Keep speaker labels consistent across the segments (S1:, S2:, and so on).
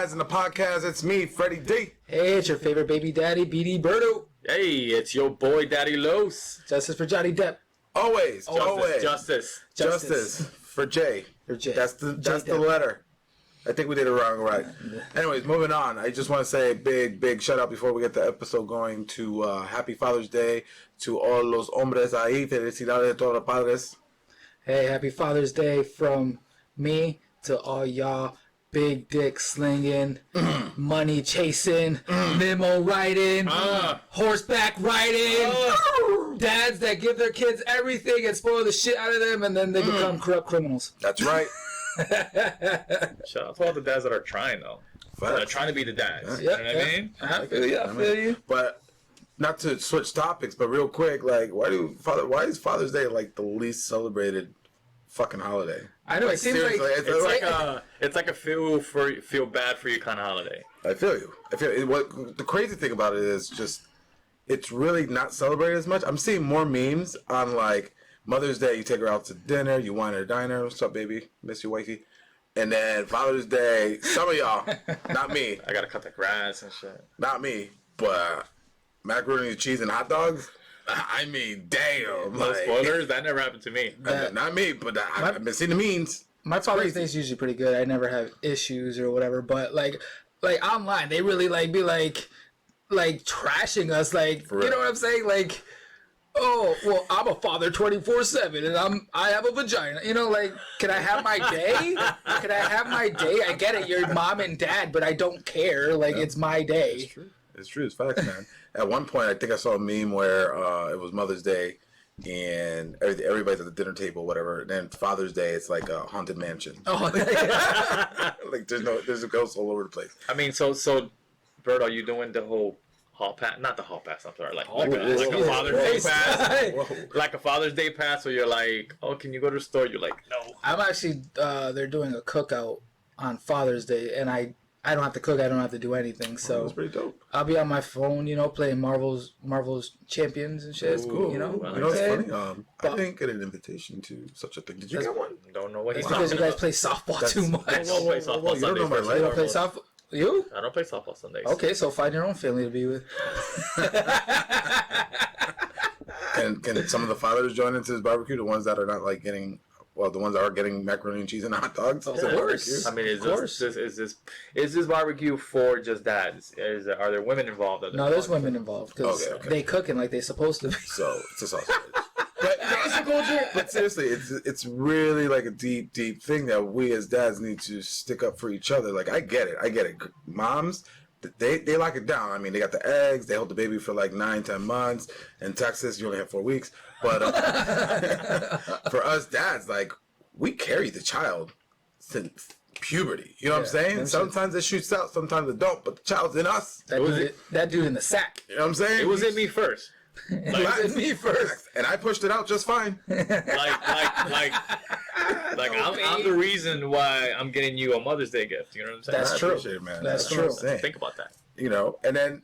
S1: Dads in the podcast. It's me, Freddie D.
S2: Hey, it's your favorite baby daddy, BD Birdo.
S3: Hey, it's your boy, Daddy Los.
S2: Justice for Johnny Depp.
S1: Always.
S3: Justice.
S1: Justice for Jay.
S2: For Jay.
S1: That's the letter. I think we did it wrong, right? Anyways, moving on. I just want to say a big shout out before we get the episode going to Happy Father's Day to all los hombres ahí. Felicidades a todos los padres.
S2: Hey, happy Father's Day from me to all y'all big dick slinging, money chasing, limo riding, horseback riding, dads that give their kids everything and spoil the shit out of them, and then they become corrupt criminals.
S1: That's right.
S3: Shout out to all the dads that are trying, though. That are trying to be the dads. You know what I mean?
S2: I feel you.
S1: But not to switch topics, but real quick, like, why is Father's Day like the least celebrated fucking holiday?
S2: I know,
S1: like,
S2: it seems like
S3: it's like a feel bad for you kind of holiday.
S1: I feel you. What the crazy thing about it is just it's really not celebrated as much. I'm seeing more memes on like Mother's Day. You take her out to dinner. You wine at a diner. What's up, baby? Miss you, wifey. And then Father's Day. Some of y'all, not me.
S3: I gotta cut the grass and shit.
S1: Not me, but macaroni and cheese and hot dogs. I mean, damn.
S3: No spoilers. That never happened to me.
S1: Not me, but I've been seeing the memes.
S2: My Father's Day is usually pretty good. I never have issues or whatever. But like online, they really be trashing us. Like, you know what I'm saying? Like, oh, well, I'm a father 24/7, and I have a vagina. You know, like, can I have my day? Can I have my day? I get it, you're mom and dad, but I don't care. Like, it's my day.
S1: It's true. It's facts, man. At one point, I think I saw a meme where it was Mother's Day, and everybody's at the dinner table, whatever. And then Father's Day, it's like a haunted mansion.
S2: Oh,
S1: like there's a ghost all over the place.
S3: I mean, so, Bert, are you doing the whole hall pass? Not the hall pass. I'm sorry, like a Father's Day pass, like a Father's Day pass, where you're like, oh, can you go to the store? You're like, no.
S2: I'm actually they're doing a cookout on Father's Day, and I don't have to cook. I don't have to do anything. So
S1: that's pretty dope.
S2: I'll be on my phone, playing Marvel's Champions and shit.
S1: That's cool.
S2: You know
S1: it's funny. I didn't get an invitation to such a thing. Did you get one?
S3: Don't know what he's
S2: because you guys play softball too much.
S3: I don't play softball
S1: You don't know my
S3: Sundays.
S1: life.
S2: You don't play softball. You?
S3: I don't play softball Sundays.
S2: Okay, so find your own family to be with.
S1: And can some of the fathers join into this barbecue? The ones that are not like getting. Well, the ones that are getting macaroni and cheese and hot dogs.
S2: Of course.
S3: I mean, is this barbecue for just dads? Are there women involved?
S2: No, there's women involved because they cooking like they're supposed to be.
S1: So it's a sausage. But seriously, it's really like a deep thing that we as dads need to stick up for each other. Like I get it. Moms, they lock it down. I mean, they got the eggs. They hold the baby for like 9-10 months. In Texas, you only have 4 weeks. But for us dads, like we carry the child since puberty. You know what I'm saying? Sometimes it shoots out, sometimes it don't. But the child's in us.
S2: That dude in the sack.
S1: You know what I'm saying?
S3: It was in me first.
S2: It was in me first,
S1: and I pushed it out just fine.
S3: Like I'm the reason why I'm getting you a Mother's Day gift. You know what I'm saying?
S2: That's true,
S1: it, man.
S2: That's true.
S3: Think about that.
S1: And then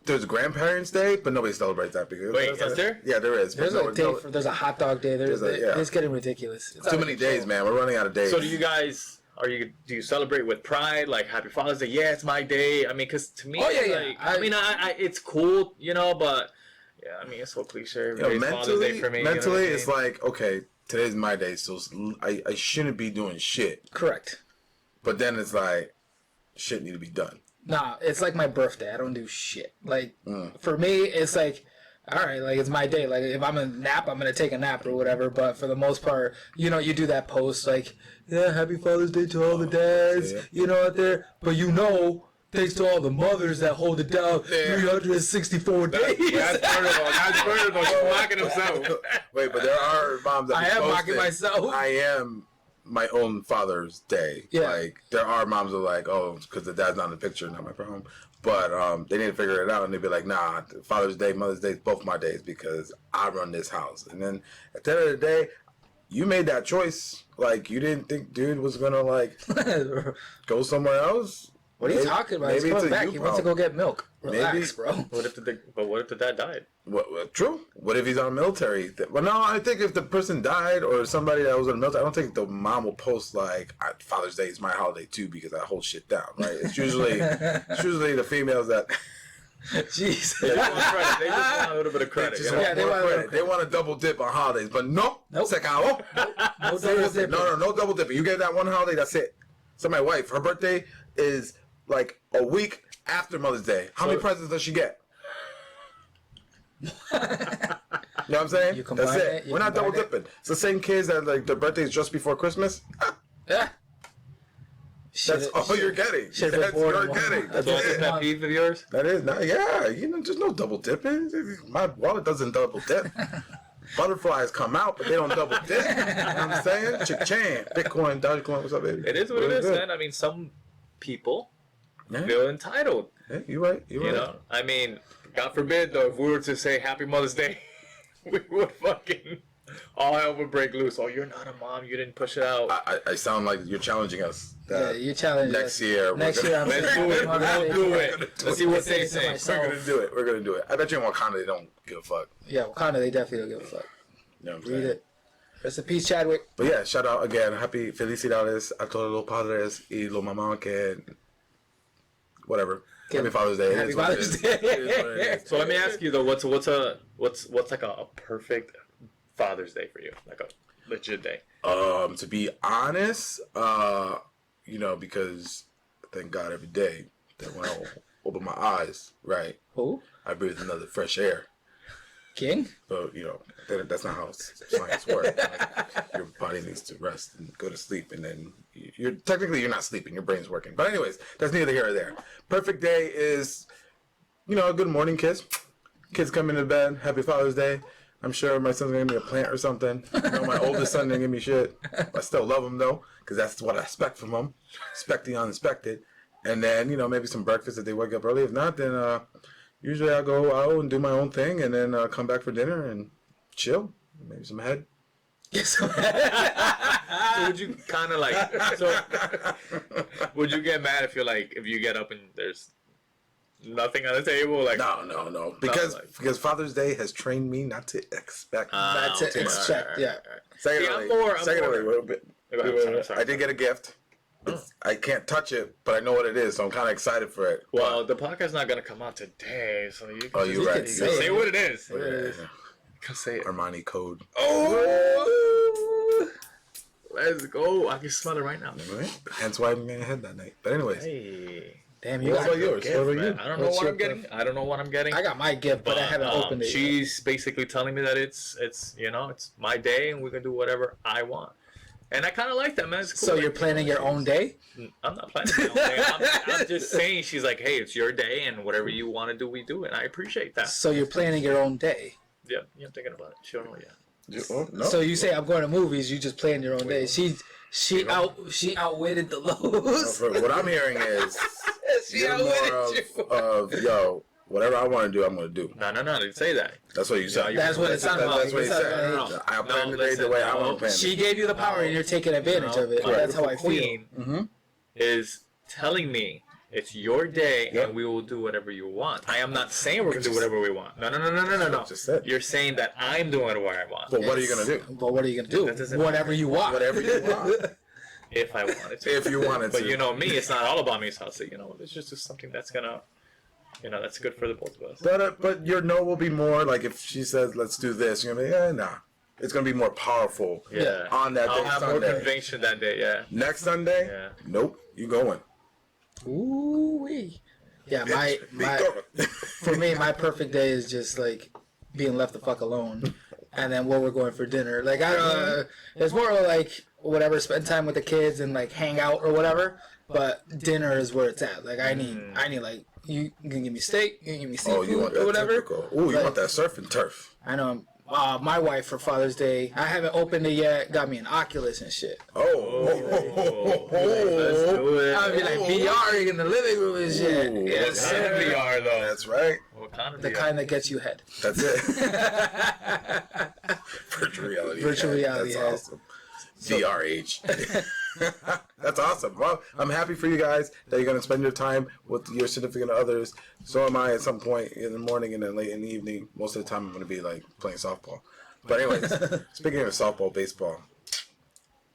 S1: there's Grandparents' Day, but nobody celebrates that because
S3: is there?
S1: Yeah, there is.
S2: There's there's a hot dog day. It's getting ridiculous.
S1: It's too many days, man. We're running out of days.
S3: So do you guys? Do you celebrate with pride? Like Happy Father's Day? Yeah, it's my day. I mean, because to me, I it's cool, but yeah, I mean, it's so cliche. Father's Day for me.
S1: Mentally, it's like, okay, today's my day, so I shouldn't be doing shit.
S2: Correct.
S1: But then it's like, shit need to be done.
S2: Nah, it's like my birthday. I don't do shit. Like for me, it's like, all right, like it's my day. Like if I'm gonna nap, I'm gonna take a nap or whatever. But for the most part, you do that post like, yeah, Happy Father's Day to all the dads, out there. But thanks to all the mothers that hold it down 364 days.
S1: That's Birdo. He's mocking himself. Wait, but there are moms that
S2: I am mocking myself.
S1: I am my own Father's Day.
S2: Yeah.
S1: Like there are moms that are like, oh, because the dad's not in the picture, not my problem. But they need to figure it out, and they'd be like, nah, Father's Day, Mother's Day, both my days because I run this house. And then at the end of the day, you made that choice. Like you didn't think dude was gonna like go somewhere else.
S2: What are you talking about? He's coming back. He wants to go get milk. Relax, bro.
S3: What if the dad died?
S1: What, true. What if he's on military? Well, no, I think if the person died or somebody that was in the military, I don't think the mom will post like Father's Day is my holiday too because I hold shit down, right? It's usually the females that.
S2: Jeez.
S3: They just want credit. They just want a little bit of credit.
S1: They want to double dip on holidays, but nope. Se acabó.
S2: No double dipping.
S1: No double dipping. You get that one holiday, that's it. So my wife, her birthday is like a week after Mother's Day. How many presents does she get? You know what I'm saying? That's it. We're not double dipping. It's the same kids that like their birthday is just before Christmas.
S2: Yeah.
S1: That's all you're getting. That's all you're getting.
S3: That's a pet peeve of yours?
S1: That is not. Yeah, there's no double dipping. My wallet doesn't double dip. Butterflies come out, but they don't double dip. You know what I'm saying? Chick-chan, Bitcoin, Dogecoin, what's up, baby?
S3: It is what it is, man. I mean, some people feel entitled.
S1: Yeah, you're right.
S3: You know, I mean, God forbid, though, if we were to say Happy Mother's Day, we would fucking all hell would break loose. Oh, you're not a mom. You didn't push it out.
S1: I sound like you're challenging us.
S2: Yeah, you're challenging us.
S1: Next year.
S2: Let's do it.
S3: Let's do it. Let's see what they say.
S1: We're gonna do it. I bet you in Wakanda they don't give a fuck.
S2: Yeah, Wakanda they definitely don't give a fuck.
S1: You know what I'm
S2: Read
S1: saying?
S2: it. Rest in peace, Chadwick.
S1: But yeah, shout out again. Happy felicidades a todos los padres y los mamás que whatever. Happy Father's Day.
S2: Happy Father's Day.
S3: So let me ask you though, what's like a perfect Father's Day for you? Like a legit day.
S1: To be honest, because thank God every day that when I open my eyes, right,
S2: Who?
S1: I breathe another fresh air.
S2: King?
S1: But that's not how science works. Like, your body needs to rest and go to sleep, and then you're not sleeping. Your brain's working. But anyways, that's neither here or there. Perfect day is, a good morning kiss. Kids come into bed. Happy Father's Day. I'm sure my son's gonna give me a plant or something. My oldest son didn't give me shit. I still love him though, because that's what I expect from him. Expect the unexpected. And then maybe some breakfast if they wake up early. If not, then usually I'll go out and do my own thing, and then come back for dinner and chill. Maybe some head.
S3: So would you kind of would you get mad if you get up and there's nothing on the table? Like
S1: no. Because Father's Day has trained me not to expect.
S2: Yeah.
S1: Secondly, I did get a gift. I can't touch it, but I know what it is, so I'm kind of excited for it.
S3: Well, the podcast's not going to come out today, so you can
S1: you're right.
S3: Say what it is. Can say it.
S1: Armani code.
S3: Oh! Let's go. I can smell it right now.
S1: Hence why I'm getting ahead that night. But anyways.
S2: Hey. Damn, you
S1: what about yours?
S2: Gift,
S1: what about you?
S3: I don't know what I'm getting. I don't know what I'm getting.
S2: I got my gift, but I haven't opened it yet.
S3: She's basically telling me that it's my day and we can do whatever I want. And I kind of like that, man. It's cool.
S2: So you're planning your own day?
S3: I'm not planning my own day. I'm just saying, she's like, hey, it's your day, and whatever you want to do, we do it. And I appreciate that.
S2: So you're planning your own day?
S3: Yeah, I'm thinking about it. She don't know yet.
S1: No.
S2: So you say I'm going to movies, you just plan your own day. She outwitted the lows.
S1: What I'm hearing is you're more of whatever I want to do, I'm going to do.
S3: No, I didn't say that.
S1: That's what you said.
S2: That's what it sounded like.
S1: That's what he said. I'll plan the day the way I want to plan it.
S2: She gave you the power and you're taking advantage of it. That's how I feel.
S3: Queen is telling me it's your day and we will do whatever you want. I am not saying we're going to do whatever we want. No. You're saying that I'm doing whatever I want.
S1: But what are you going to do?
S2: But what are you going to do? Whatever you want.
S1: Whatever you want.
S3: If I wanted to.
S1: If you wanted to.
S3: But you know me, it's not all about me. So I'll say, it's just something that's going to... that's good for the both of us.
S1: But your no will be more like if she says, let's do this, you're going to be, nah. It's going to be more powerful on that day.
S3: I'll have more conviction that day, yeah.
S1: Next Sunday?
S3: Yeah.
S1: Nope. You going.
S2: Ooh-wee. Yeah, for me, my perfect day is just like being left the fuck alone. And then where we're going for dinner. Like, it's more like whatever, spend time with the kids and like hang out or whatever. But dinner is where it's at. Like, I need like, you can give me steak, you can give me seafood or whatever.
S1: You want that surf and turf.
S2: I know. My wife for Father's Day, I haven't opened it yet, got me an Oculus and shit.
S3: Let's do it.
S2: I'll be like VR in the living room and shit.
S3: Yes, VR though.
S1: That's right.
S3: What kind of
S2: the
S3: VR?
S2: kind that gets you head.
S1: That's it. Virtual reality.
S2: Virtual reality.
S1: That's awesome. VRH. That's awesome. Well, I'm happy for you guys that you're going to spend your time with your significant others. So am I at some point in the morning and then late in the evening. Most of the time I'm going to be like playing softball. But anyways, speaking of softball, baseball,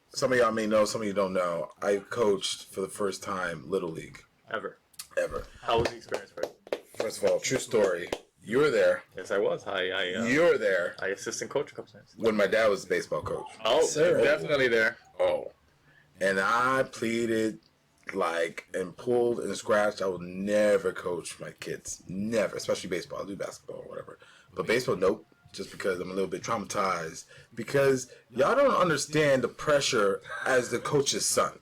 S1: some of y'all may know, some of you don't know. I coached for the first time Little League.
S3: Ever.
S1: How
S3: was the experience for you?
S1: First of all, true story. You were there.
S3: Yes, I was.
S1: You were there.
S3: I assistant coach a couple times.
S1: When my dad was the baseball coach.
S3: Oh, sir. Definitely there.
S1: Oh. And I pleaded and pulled and scratched. I will never coach my kids. Never. Especially baseball. I'll do basketball or whatever. But baseball, nope. Just because I'm a little bit traumatized. Because y'all don't understand the pressure as the coach's son.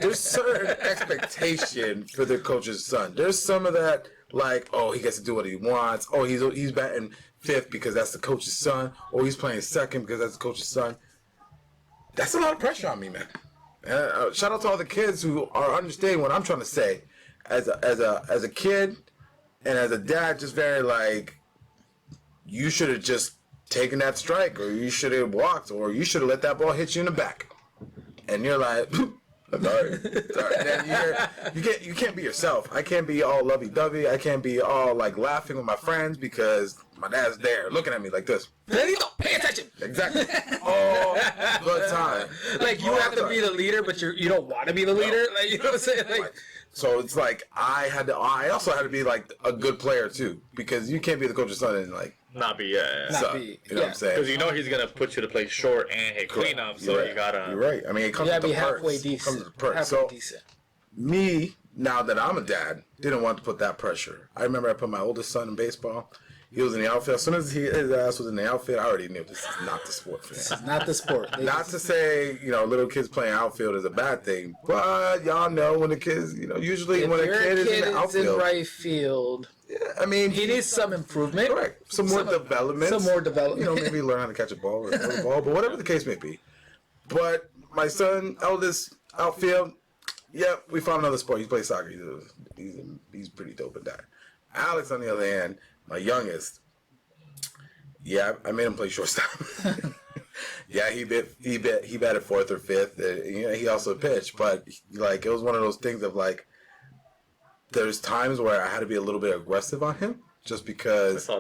S1: There's certain expectation for the coach's son. There's some of that, like, oh, he gets to do what he wants. Oh, he's batting fifth because that's the coach's son. Or he's playing second because that's the coach's son. That's a lot of pressure on me, man. Shout out to all the kids who are understanding what I'm trying to say. As a kid and as a dad, just very like, you should have just taken that strike, or you should have walked, or you should have let that ball hit you in the back. And you're like, sorry. And then you can't be yourself. I can't be all lovey-dovey. I can't be all like laughing with my friends because my dad's there looking at me like this.
S2: Pay attention.
S1: Exactly. All the time.
S2: Like you have to be the leader, but you don't want to be the leader. Like, you know what I'm saying? Like,
S1: so it's like I also had to be like a good player too, because you can't be the coach's son and like
S3: not be
S1: you know what I'm saying?
S3: Because you know he's gonna put you to play short and hit cleanup, so you gotta.
S1: You're right. I mean, it comes with the
S2: halfway
S1: perks.
S2: decent.
S1: Me, now that I'm a dad, didn't want to put that pressure. I remember I put my oldest son in baseball. He was in the outfield. As soon as his ass was in the outfield, I already knew this is not the sport for him.
S2: This is not the sport.
S1: Not to say, little kids playing outfield is a bad thing, but y'all know when the kids, usually when a kid is in the outfield.
S2: In right field.
S1: Yeah, I mean,
S2: he needs some improvement.
S1: Correct. Some more development. Maybe learn how to catch a ball or throw the ball, but whatever the case may be. But my son, eldest, outfield, we found another sport. He plays soccer. He's pretty dope at that. Alex, on the other hand, my youngest, I made him play shortstop. He batted fourth or fifth. He also pitched, but like it was one of those things of like, there's times where I had to be a little bit aggressive on him, just because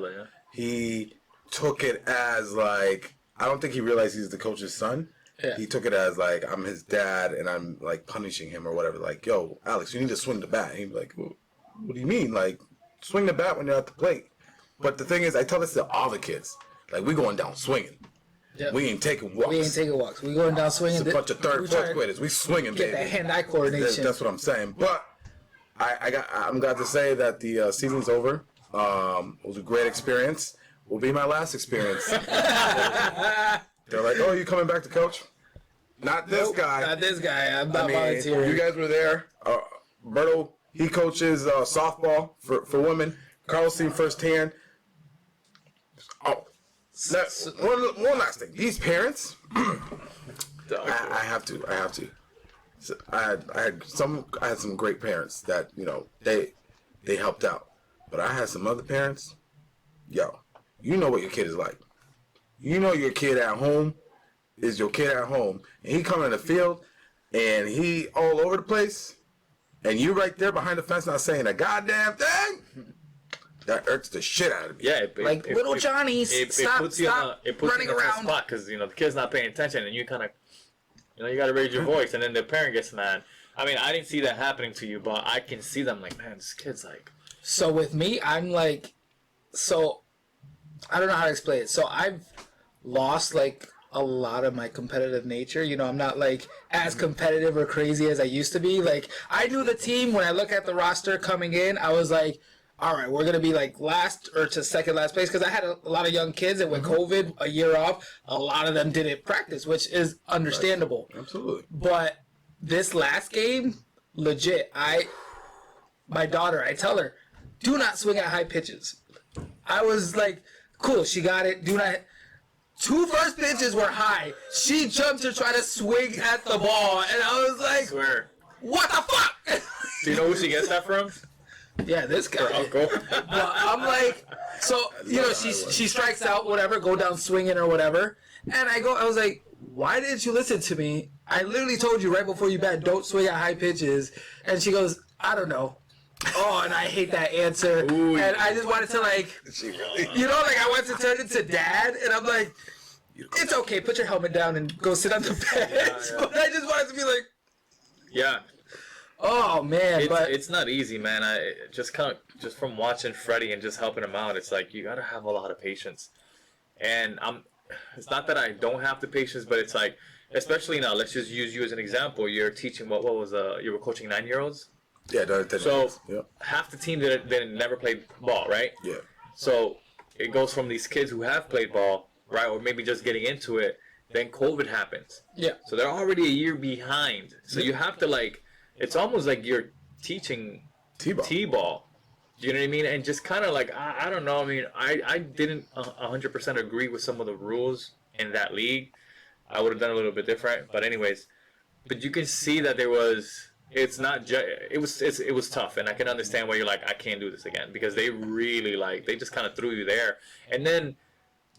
S1: he took it as like, I don't think he realized he's the coach's son. Yeah. He took it as like, I'm his dad and I'm like punishing him or whatever. Like, yo, Alex, you need to swing the bat. And he'd be like, what do you mean? Like, swing the bat when you're at the plate. But the thing is, I tell this to all the kids. Like, we going down swinging. Yep. We ain't taking walks. We going down swinging. It's a bunch of third, fourth graders. We swinging, baby.
S2: Get that hand-eye coordination.
S1: That's what I'm saying. But I'm glad to say that the season's over. It was a great experience. Will be my last experience. They're like, oh, you coming back to coach? Not this guy.
S2: Not this guy. I'm not volunteering.
S1: You guys were there. Berto, he coaches softball for women. Carlos seen firsthand. Oh, one last thing. These parents, I have to. So I had some great parents that they helped out, but I had some other parents. You know what your kid is like. You know your kid at home is your kid at home, and he coming in the field, and he all over the place, and you right there behind the fence not saying a goddamn thing. That irks the shit out of me.
S3: Yeah,
S2: little Johnny, stop running around.
S3: Because the kid's not paying attention, and you kind of, you got to raise your voice, and then the parent gets mad. I mean, I didn't see that happening to you, but I can see them like, man, this kid's like.
S2: So with me, I'm like, I don't know how to explain it. So I've lost like a lot of my competitive nature. I'm not like as competitive or crazy as I used to be. Like, I knew the team when I look at the roster coming in, I was like, all right, we're going to be like last or to second last place, because I had a lot of young kids, and with COVID, a year off, a lot of them didn't practice, which is understandable.
S1: Right. Absolutely.
S2: But this last game, legit, my daughter, I tell her, do not swing at high pitches. I was like, cool, she got it. Do not. 2 first pitches were high. She jumped to try to swing at the ball, and I was like,
S3: I swear.
S2: What the fuck?
S3: Do you know who she gets that from?
S2: Yeah, this guy.
S3: Her uncle.
S2: But I'm like, so, she strikes out, whatever, go down swinging or whatever. And I was like, why didn't you listen to me? I literally told you right before you bat, don't swing at high pitches. And she goes, I don't know. Oh, and I hate that answer. Ooh, and I just wanted to, like, you know, like, I wanted to turn into dad. And I'm like, it's okay. Put your helmet down and go sit on the bench. Yeah. But I just wanted to be like,
S3: yeah.
S2: Oh, man.
S3: It's not easy, man. I just from watching Freddie and just helping him out, it's like, you got to have a lot of patience. And it's not that I don't have the patience, but it's like, especially now, let's just use you as an example. You're teaching, you were coaching 9-year-olds?
S1: Yeah,
S3: so half the team didn't never played ball, right?
S1: Yeah. So
S3: it goes from these kids who have played ball, right, or maybe just getting into it. Then COVID happens.
S2: Yeah.
S3: So they're already a year behind. So you have to, like, it's almost like you're teaching T-ball. You know what I mean? And just kind of like, I don't know. I mean, I didn't 100% agree with some of the rules in that league. I would have done a little bit different. But anyways, but you can see that there was... It's not just it was tough, and I can understand why you're like, I can't do this again, because they really they just kind of threw you there, and then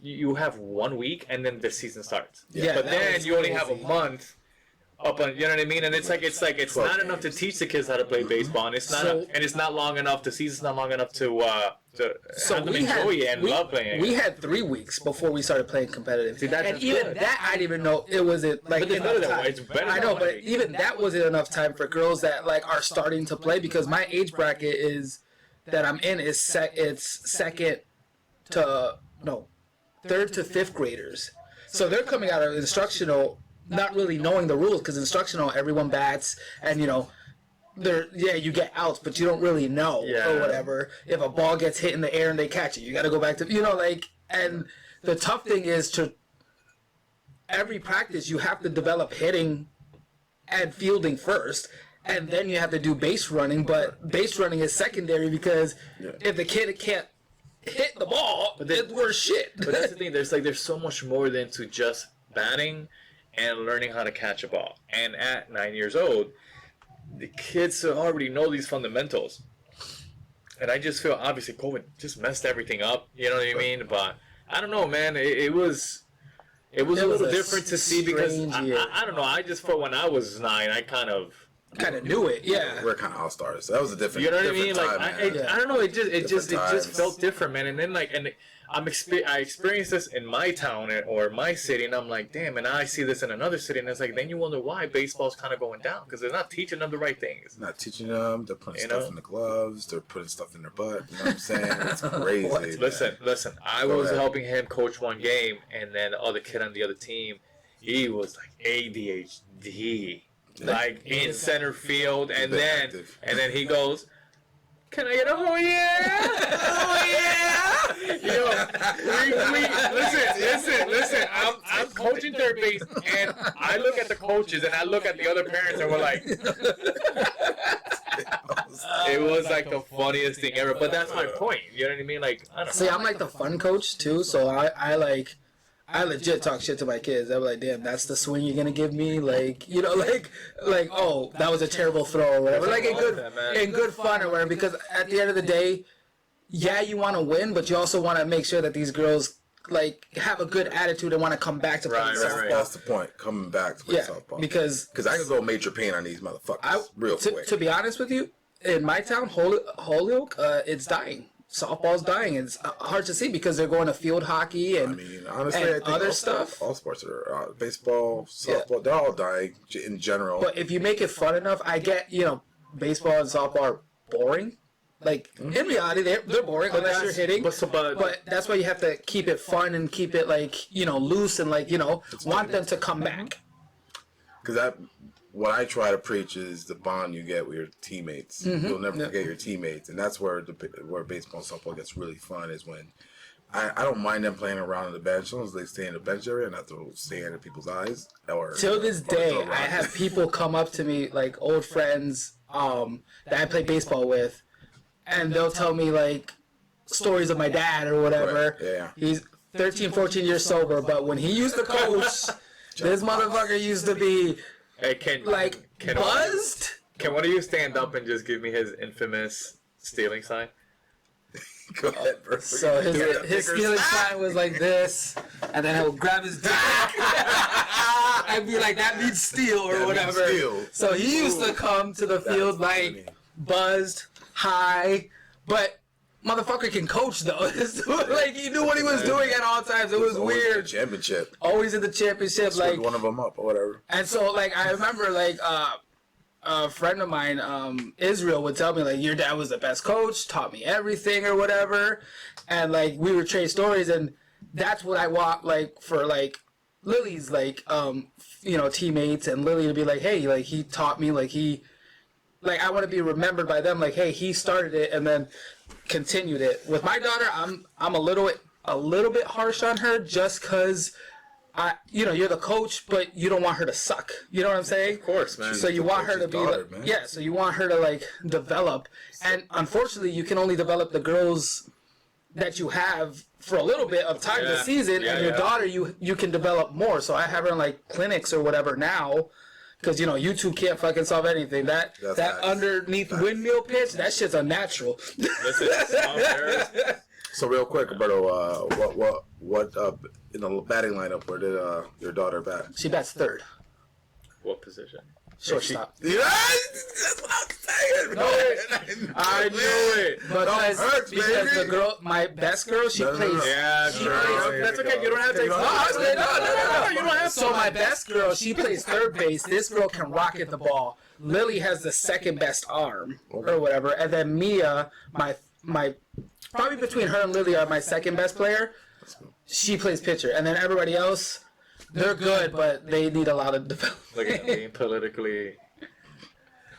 S3: you have 1 week, and then the season starts.
S2: Yeah,
S3: but then you only have a month up on, you know what I mean? And it's not enough to teach the kids how to play baseball, and it's not long enough. The season's not long enough to have them enjoy it and love playing.
S2: We had 3 weeks before we started playing competitive.
S3: See,
S2: and even
S3: good.
S2: that, I didn't even know it wasn't like
S3: but
S2: enough time.
S3: It's better
S2: I know, but even that wasn't enough time for girls that like are starting to play, because my age bracket that I'm in is third to fifth graders. So they're coming out of instructional not really knowing the rules, because instructional, everyone bats, and, you know, you get outs, but you don't really know or whatever. If a ball gets hit in the air and they catch it, you got to go back to, you know, like, and the tough thing is every practice, you have to develop hitting and fielding first, and then you have to do base running, but base running is secondary, because if the kid can't hit the ball, it's worse shit.
S3: But that's the thing, there's so much more than to just batting and learning how to catch a ball. And at 9 years old, the kids already know these fundamentals. And I just feel, obviously, COVID just messed everything up. You know what I mean? But I don't know, man. It was a little different to see, because I don't know. I just felt when I was 9, I kind of
S2: knew it. Yeah,
S1: we're kind of all stars. That was a different.
S3: You know what I mean?
S1: Time,
S3: I don't know. It just felt different, man. And then I experienced this in my town or my city, and I'm like, damn. And now I see this in another city, and it's like, then you wonder why baseball's kind of going down, because they're not teaching them the right things.
S1: Not teaching them. They're putting stuff in the gloves. They're putting stuff in their butt. You know what I'm saying? It's crazy.
S3: Listen. I was helping him coach one game, and then the other kid on the other team, he was like ADHD, like in center field, and then he goes, "Can I get a oh yeah? Oh yeah?" Listen. I'm coaching third base, and I look at the coaches and I look at the other parents, and we're like, it was like the funniest thing ever. But that's my point. You know what I mean? Like, I don't know.
S2: See, I'm like the fun coach too, so I legit talk shit to my kids. I'm like, damn, that's the swing you're gonna give me, like, you know, like, oh, that was a terrible throw or whatever, like in good fun or whatever. Because at the end of the day, yeah, you want to win, but you also want to make sure that these girls like have a good attitude and want to come back to play softball.
S1: Right. That's the point. Coming back to play softball.
S2: Because
S1: I could go major pain on these motherfuckers real quick.
S2: To be honest with you, in my town, Holyoke, it's dying. Softball's dying. It's hard to see because they're going to field hockey and
S1: honestly, I think
S2: other stuff.
S1: All sports are baseball, softball. They're all dying in general.
S2: But if you make it fun enough, I get, you know, baseball and softball are boring. Like in reality, they're boring unless you're hitting. But that's why you have to keep it fun and keep it like, you know, loose and like, you know, want them to come back.
S1: Because what I try to preach is the bond you get with your teammates. You'll never forget your teammates, and that's where baseball and softball gets really fun. Is when I don't mind them playing around on the bench as long as they stay in the bench area and not to stay in people's eyes. Till
S2: this day, I have people come up to me, like old friends that I play baseball with, and they'll tell me like stories of my dad or whatever.
S1: Right. Yeah.
S2: He's 13, 14 years sober, but when he used to coach, this motherfucker used to be.
S3: Hey, can
S2: buzzed?
S3: Can one of you stand up and just give me his infamous stealing sign?
S1: Go ahead, bro.
S2: So his stealing sign was like this. and then he'll grab his dick and be like, that means steal or whatever. So he used to come to the field like buzzed, high, but motherfucker can coach though. Like he knew what he was doing at all times. It was weird.
S1: Championship.
S2: Always in the championship.
S1: Like
S2: like
S1: one of them up or whatever.
S2: And so like I remember like a friend of mine, Israel, would tell me like your dad was the best coach, taught me everything or whatever, and like we would trade stories, and that's what I want like for like Lily's like teammates and Lily to be like, hey, like he taught me, like he, like I want to be remembered by them, like hey, he started it and then continued it. With my daughter, I'm a little bit harsh on her just because you're the coach, but you don't want her to suck. You know what I'm saying?
S3: Of course, man.
S2: So you want her to be so you want her to like develop. And unfortunately, you can only develop the girls that you have for a little bit of time this season, and your daughter you can develop more. So I have her in like clinics or whatever now, because you two can't fucking solve anything. That underneath windmill pitch, that shit's unnatural.
S1: So real quick, Roberto, what in the batting lineup, where did your daughter bat?
S2: She bats third.
S3: What position?
S2: Shortstop.
S1: Yeah, that's what I'm saying.
S3: I knew it.
S2: Because the girl, my best girl, she plays.
S3: Yeah, sure. That's okay. You don't have to.
S2: No. You don't have to. So my best girl, she plays third base. This girl can rocket the ball. Lily has the second best arm or whatever, and then Mia, my probably between her and Lily are my second best player. She plays pitcher, and then everybody else, they're good, but they need a lot of development.
S3: Look at me politically.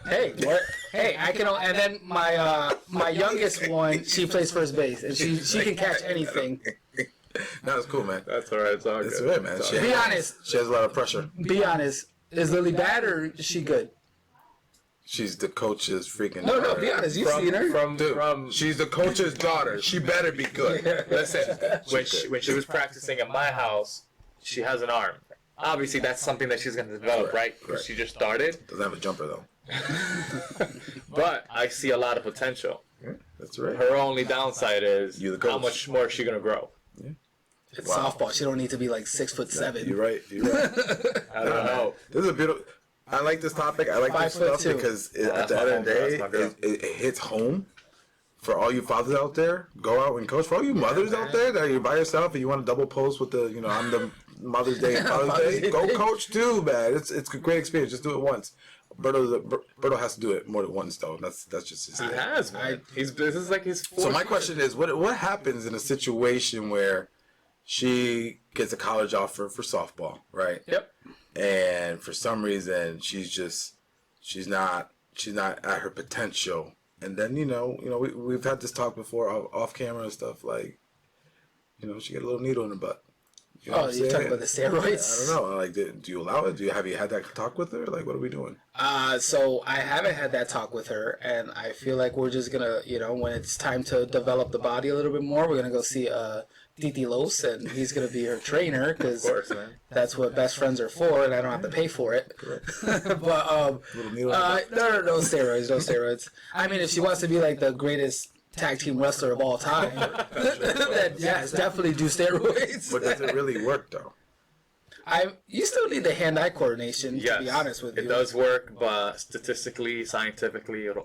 S2: Hey, what? Hey, I can. And then my youngest one, she plays first base, and she can catch anything.
S1: No, it's cool, man.
S3: That's alright. It's all good.
S1: It's right, man.
S2: Be honest.
S1: She has a lot of pressure.
S2: Be honest. Is Lily bad or is she good?
S1: She's the coach's freaking
S2: daughter.
S1: No,
S2: be honest. You've seen her.
S1: She's the coach's daughter. She better be good.
S3: Listen, when she was practicing at my house, she has an arm. Obviously, that's something that she's going to develop, right? Correct. She just started.
S1: Doesn't have a jumper, though.
S3: But I see a lot of potential.
S1: Yeah, that's right.
S3: Her only downside is
S1: how
S3: much more is she going to grow.
S1: Yeah.
S2: It's softball. She don't need to be like 6'7".
S1: You're right.
S3: I don't know.
S1: This is a beautiful. I like this topic. I like this stuff because at the end of the day, it hits home. For all you fathers out there, go out and coach. For all you mothers out there that you're by yourself and you want to double post with the, I'm the Mother's Day and Father's Day, go coach too, man. It's a great experience. Just do it once. Berto has to do it more than once, though. That's just his thing.
S3: He has, man. This is like his fourth.
S1: So my question is, what happens in a situation where she gets a college offer for softball, right?
S3: Yep.
S1: And for some reason she's not at her potential, and then we've had this talk before off camera and stuff, like she got a little needle in her butt. You know
S2: you're talking about the steroids?
S1: I don't know. Like, do you allow it? Have you had that talk with her? Like, what are we doing?
S2: So I haven't had that talk with her, and I feel like we're just gonna, when it's time to develop the body a little bit more, we're gonna go see Titi Los, and he's gonna be her trainer because that's what best friends are for, and I don't have to pay for it. But no steroids. I mean, if she wants to be like the greatest tag team wrestler of all time, then yes, definitely do steroids.
S1: But does it really work though?
S2: You still need the hand-eye coordination. To be honest with you,
S3: it does work, but statistically, scientifically, it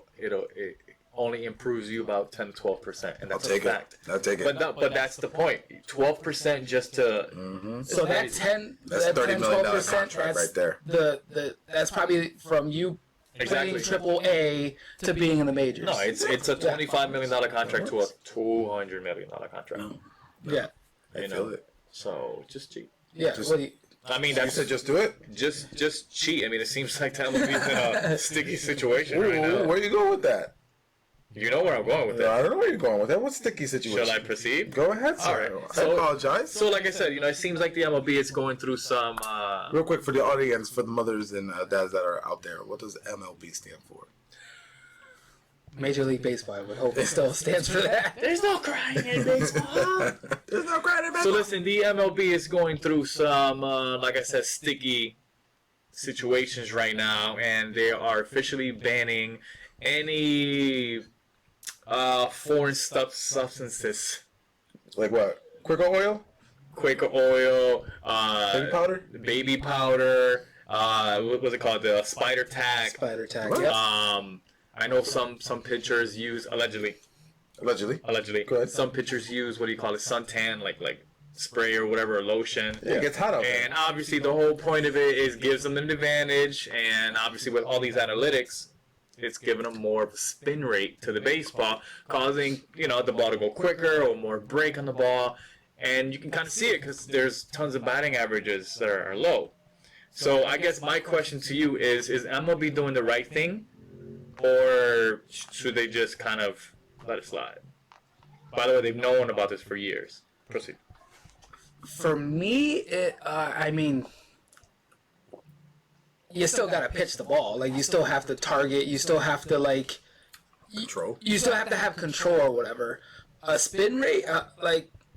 S3: only improves you about 10-12%, and that's a fact.
S1: I'll take it.
S3: But that's the point. 12% just to.
S2: Mm-hmm. So that 10,
S1: that's $30 million contract right there.
S2: That's probably from you. Playing Triple A to being in the majors.
S3: No, it's a $25 million contract to a $200 million contract.
S2: Yeah,
S1: I feel it.
S3: So just cheat.
S2: Yeah,
S3: I mean,
S1: you said just do it.
S3: Just cheat. I mean, it seems like that would be in a sticky situation right now.
S1: Where you going with that?
S3: You know where I'm going with that.
S1: I don't know where you're going with that. What's sticky situation?
S3: Shall I proceed?
S1: Go ahead, sir.
S3: All right.
S1: I apologize.
S3: So, like I said, it seems like the MLB is going through some.
S1: Real quick for the audience, for the mothers and dads that are out there, what does MLB stand for?
S2: Major League Baseball. I would hope it still stands for that.
S3: There's no crying in baseball.
S1: There's no crying in baseball.
S3: So listen, the MLB is going through some, like I said, sticky situations right now, and they are officially banning any foreign substances.
S1: Like what? Crico oil?
S3: Quaker oil,
S1: baby powder.
S3: What was it called? The spider tack.
S2: Spider tack.
S1: What?
S2: Yep.
S3: I know some pitchers use allegedly. Some pitchers use what do you call it? Suntan, like spray or whatever, or lotion.
S1: Yeah, it gets hot out there.
S3: And obviously the whole point of it is gives them an advantage, and obviously with all these analytics, it's giving them more of a spin rate to the baseball, causing, the ball to go quicker or more break on the ball. And you can kind of see it because there's tons of batting averages that are low. So I guess my question to you is MLB doing the right thing, or should they just kind of let it slide? By the way, they've known about this for years. Proceed.
S2: For me, you still gotta pitch the ball. Like, you still have to target. You still have to
S1: control.
S2: You still have to have control or whatever. A spin rate,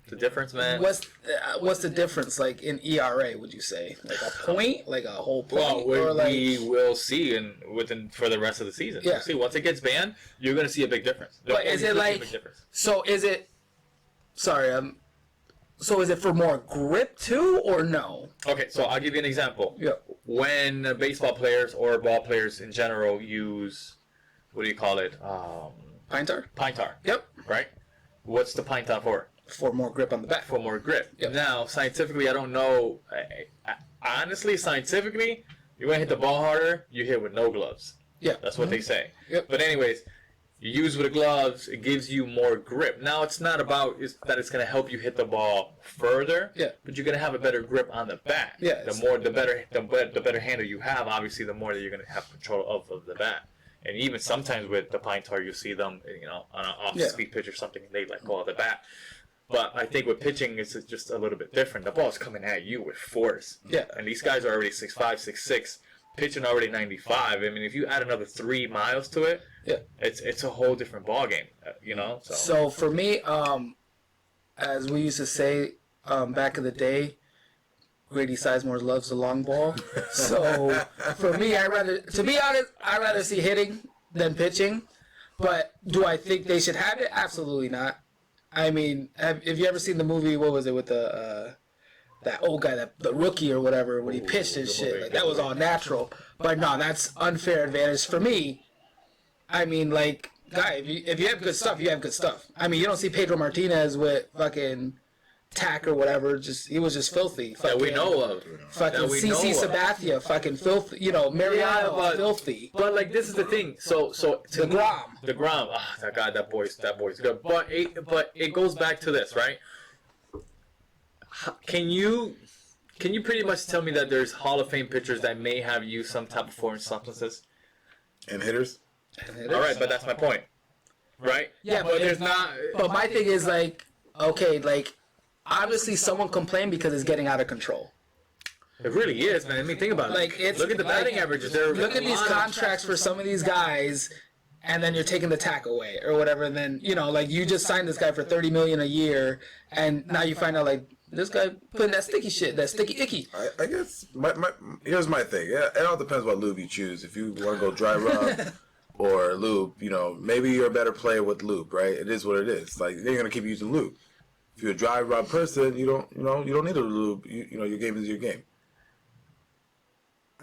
S3: the difference, man.
S2: What's the difference, like, in ERA? Would you say like a point, like a whole point,
S3: or we will see for the rest of the season.
S2: Yeah.
S3: We'll see, once it gets banned, you're gonna see a big difference.
S2: But is it like? So is it? Sorry, So is it for more grip too, or no?
S3: Okay, so I'll give you an example.
S2: Yeah.
S3: When baseball players or ball players in general use, what do you call it?
S2: Pine tar.
S3: Pine tar.
S2: Yep.
S3: Right. What's the pine tar for?
S2: For more grip on the bat.
S3: For more grip.
S2: Yep.
S3: Now, scientifically, I don't know. Honestly, scientifically, you want to hit the ball harder, you hit with no gloves.
S2: Yeah.
S3: That's what they say.
S2: Yep.
S3: But anyways, you use with the gloves, it gives you more grip. Now, it's not about that it's going to help you hit the ball further.
S2: Yeah.
S3: But you're going to have a better grip on the bat.
S2: Yeah.
S3: The better handle you have, obviously, the more that you're going to have control of the bat. And even sometimes with the pine tar, you see them, on an off-speed pitch or something, and they let go of the bat. But I think with pitching, it's just a little bit different. The ball's coming at you with force.
S2: Yeah.
S3: And these guys are already 6'5", 6'6", pitching already 95. I mean, if you add another 3 miles to it,
S2: yeah,
S3: it's a whole different ball game,
S2: So for me, as we used to say back in the day, Grady Sizemore loves the long ball. So for me, to be honest, I'd rather see hitting than pitching. But do I think they should have it? Absolutely not. I mean, have you ever seen the movie? What was it with the that old guy, the rookie or whatever, when he pitched his shit? Like, that was all natural. But no, that's unfair advantage for me. I mean, like, guy, if you have good stuff, you have good stuff. I mean, you don't see Pedro Martinez with fucking tack or whatever. He was just filthy.
S3: That we know of.
S2: Fucking CC Sabathia, fucking filthy. Mariano, filthy.
S3: But like, this is the thing. So to
S2: DeGrom.
S3: That boy's good. But it goes back to this, right? Can you pretty much tell me that there's Hall of Fame pitchers that may have used some type of foreign substances?
S1: And hitters?
S3: All right, but that's my point, right?
S2: Yeah, but there's not. But my thing is obviously someone complained because it's getting out of control.
S3: It really is, man. I mean, think about it. Look at the batting averages.
S2: Look at these contracts for some of these guys, and then you're taking the tack away or whatever. And then you just signed this guy for $30 million a year, and now you find out this guy putting that sticky shit, that sticky icky.
S1: I guess here's my thing. It all depends what lube you choose. If you want to go dry rub or lube, maybe you're a better player with lube, right? It is what it is. Like, they're gonna keep using lube. If you're a dry rub person, you don't need a lube. Your game is your game.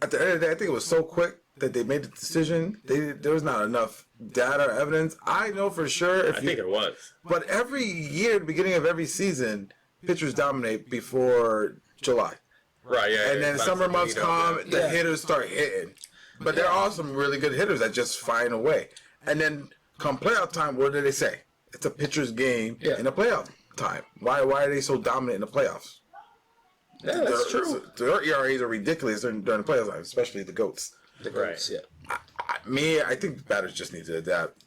S1: At the end of the day, I think it was so quick that they made the decision. There was not enough data or evidence. I know for sure.
S3: I think there was.
S1: But every year, at the beginning of every season, pitchers dominate before July.
S3: Right, yeah.
S1: And then summer months come, the hitters start hitting. But there are some really good hitters that just find a way. And then come playoff time, what do they say? It's a pitcher's game in the playoff time. Why are they so dominant in the playoffs?
S2: Yeah, that's true.
S1: Their ERAs are ridiculous during the playoff time, especially the GOATs.
S2: The GOATs, yeah.
S1: I think the batters just need to adapt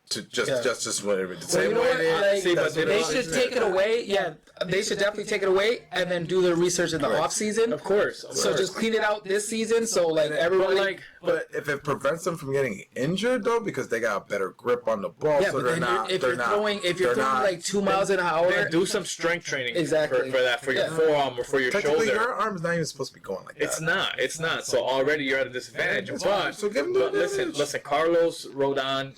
S1: to just whatever. The same
S2: way
S1: they
S2: should take it away. Yeah, they should definitely take it away and then do their research in the off season.
S3: Of course.
S2: So just clean it out this season. So everybody.
S1: But if it prevents them from getting injured though, because they got a better grip on the ball,
S2: yeah, so
S1: but then
S2: if you're throwing 2 miles an hour,
S3: then do some strength training.
S2: Exactly.
S3: for your forearm or for your shoulder.
S1: Your arm's not even supposed to be going like that.
S3: It's not. So already you're at a disadvantage.
S1: So give them
S3: listen, Carlos Rodon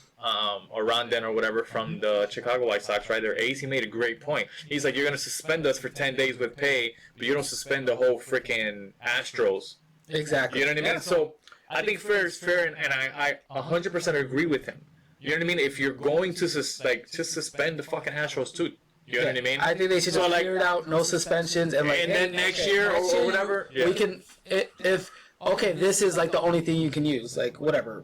S3: or Rondon or whatever from the Chicago White Sox, right? Their ace, he made a great point. He's like, you're going to suspend us for 10 days with pay, but you don't suspend the whole freaking Astros.
S2: Exactly.
S3: You know what I mean? Yeah. So I think fair is fair, and I 100% agree with him. You know what I mean? If you're going to just suspend the fucking Astros too. You know what I mean?
S2: I think they should just clear it out, no suspensions, and
S3: then next year or whatever,
S2: we can if this is like the only thing you can use, like whatever.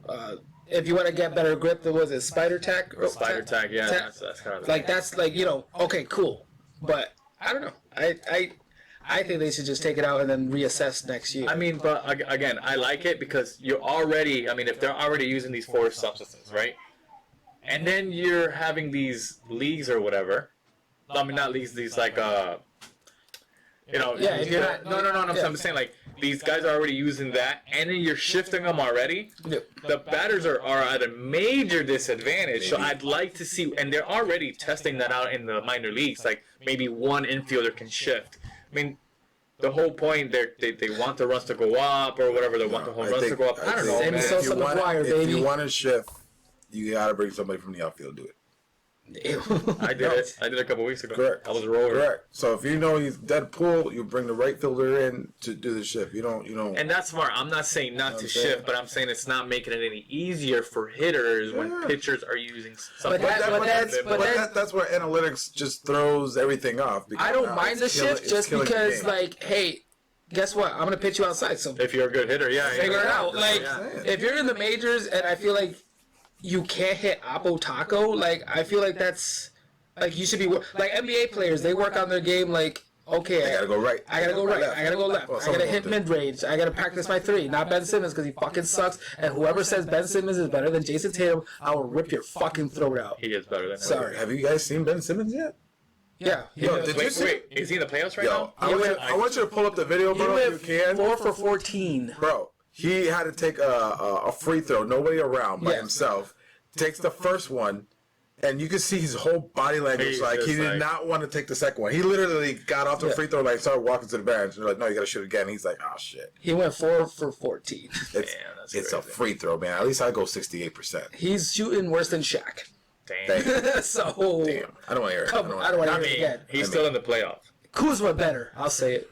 S2: If you want to get better grip, there was a spider tack.
S3: Spider tack, yeah, that's kind of
S2: like that's like okay, cool, but I don't know. I think they should just take it out and then reassess next year.
S3: I mean, but again, I like it because you're already. I mean, if they're already using these forced substances, right? And then you're having these leagues or whatever. I mean, not leagues. These like
S2: Yeah, if you're not,
S3: I'm saying like these guys are already using that, and then you're shifting them already.
S2: Yep.
S3: The batters are at a major disadvantage. So I'd like to see, and they're already testing that out in the minor leagues. Like maybe one infielder can shift. I mean, the whole point they want the runs to go up or whatever. They want the home runs to go up. I don't know, man.
S1: If you want to shift, you gotta bring somebody from the outfield to do it.
S3: I did it. I did it a couple weeks ago.
S1: Correct.
S3: I was a roller.
S1: Correct. So if you know he's dead pull, you bring the right fielder in to do the shift. You don't.
S3: And that's smart. I'm not saying not to shift, but I'm saying it's not making it any easier for hitters when pitchers are using something.
S1: That's where analytics just throws everything off.
S2: I don't mind the shift just because, like, hey, guess what? I'm gonna pitch you outside. So
S3: if you're a good hitter,
S2: figure it out. Like, if you're in the majors, and I feel like you can't hit Oppo Taco, like, I feel like that's, like, you should be, like, NBA players, they work on their game, like, okay,
S1: I gotta go right.
S2: I gotta go right. I gotta go left. I gotta hit mid-range. I gotta practice my three. Not Ben Simmons, because he fucking sucks. And whoever says Ben Simmons is better than Jason Tatum, I will rip your fucking throat out.
S3: He is better than him.
S2: Sorry.
S1: Have you guys seen Ben Simmons yet?
S2: Yeah.
S3: Wait, is he in the playoffs right now?
S1: I want you to pull up the video, bro, if you can.
S2: 4 for 14.
S1: Bro, he had to take a free throw, nobody around, by himself. Takes the first one, and you can see his whole body language. Like, he did not want to take the second one. He literally got off the free throw, like, started walking to the bench. They're like, no, you got to shoot again. He's like, oh, shit.
S2: He went 4 for 14.
S1: It's a free throw, man. At least I go 68%.
S2: He's shooting worse than Shaq.
S3: Damn.
S2: So,
S1: damn. I don't want to hear it.
S2: I don't want to hear it again.
S3: He's still in the playoffs.
S2: Kuzma better. I'll say it.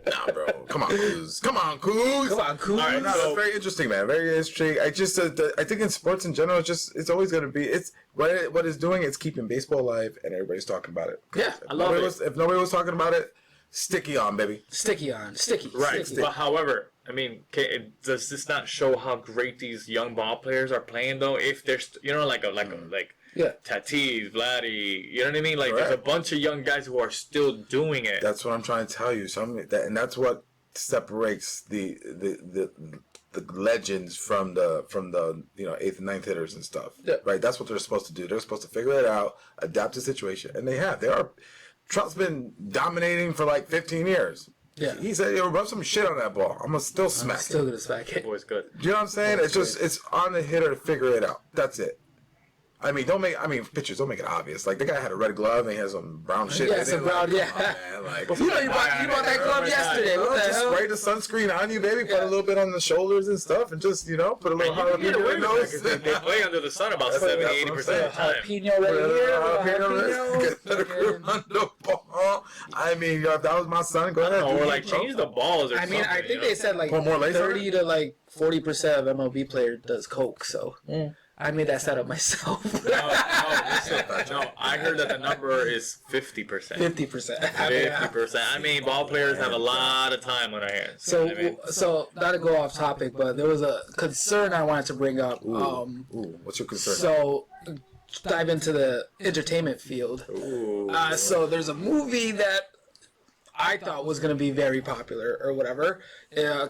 S1: Nah, bro. Come on, Kuz. Come on, Kuz.
S2: All right,
S1: no, that's very interesting, man. Very interesting. I just, I think in sports in general, it's always going to be, what it's doing, it's keeping baseball alive, and everybody's talking about it.
S2: Yeah, I love it.
S1: If nobody was talking about it, sticky on, baby.
S2: Sticky on. Sticky.
S3: Right.
S2: Sticky.
S3: But however, I mean, does this not show how great these young ball players are playing, though? If there's, like Tatis, Vladdy, you know what I mean? Like, there's a bunch of young guys who are still doing it.
S1: That's what I'm trying to tell you. And that's what separates the legends from the 8th and 9th hitters and stuff.
S2: Yeah.
S1: Right? That's what they're supposed to do. They're supposed to figure it out, adapt to the situation, and they have. Trout's been dominating for like 15 years.
S2: Yeah.
S1: He said, rub some shit on that ball. I'm gonna still smack it.
S2: Still gonna smack it.
S3: Always good.
S1: You know what I'm saying? It's on the hitter to figure it out. That's it. Pitchers, don't make it obvious. Like, the guy had a red glove and he has some brown shit.
S2: Yeah, some brown,
S1: you bought
S2: that glove yesterday. What the hell?
S1: Spray the sunscreen on you, baby. Put a little bit on the shoulders and stuff, and just, put a little jalapeno in those.
S3: They play under the sun about 70-80% of the time.
S2: Jalapeno right here.
S1: Get better grip on the ball. I mean, if that was my son, go ahead.
S3: Or like change the balls or something.
S2: I think they said like
S1: Put more lace on
S2: 30 to like 40% of MLB players does coke. So I made that setup myself.
S3: No, I heard that the number is 50%.
S2: 50%.
S3: 50%. I mean, ball players have a lot of time on their hands.
S2: So not to go off topic, but there was a concern I wanted to bring up.
S1: What's your concern?
S2: So dive into the entertainment field. So there's a movie that I thought was going to be very popular or whatever,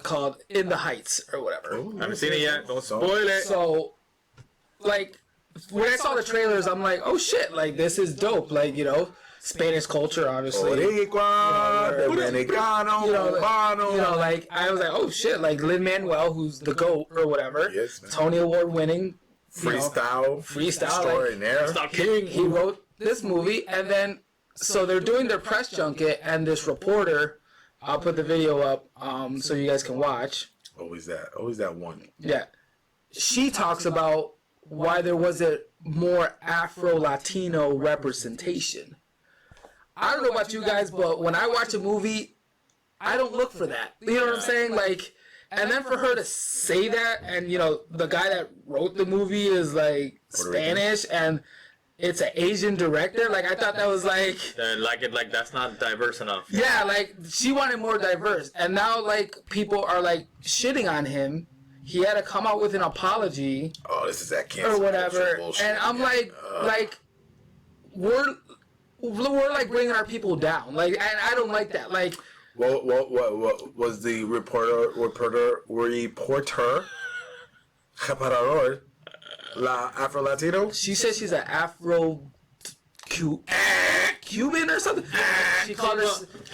S2: called In the Heights or whatever.
S3: I haven't seen it yet. Don't spoil it.
S2: So, like, when I saw the trailers, I'm like, oh shit, like, this is dope. Like, Spanish culture, obviously.
S1: Boricua,
S2: like, I was like, oh shit, like, Lin-Manuel, who's the GOAT or whatever, Tony Award winning,
S1: freestyle extraordinaire.
S2: Like, King, he wrote this movie, and then, so they're doing their press junket, and this reporter, I'll put the video up so you guys can watch.
S1: Always that one.
S2: Yeah. she talks about why there wasn't more Afro-Latino representation. I don't know about you guys, but when I watch a movie, I don't look for that. You know what I'm saying? Like, and then for her to say that, and you know, the guy that wrote the movie is like Spanish, and it's an Asian director. Like, I thought that was like
S3: that's not diverse enough.
S2: Yeah, like she wanted more diverse, and now like people are like shitting on him. He had to come out with an apology.
S1: Oh, this is that cancel
S2: or whatever,
S1: bullshit
S2: and I'm
S1: again.
S2: like we're like bringing our people down. Like, and I don't like that. Like.
S1: What was the reporter La Afro-Latino?
S2: She said she's an Cuban or something. She called her,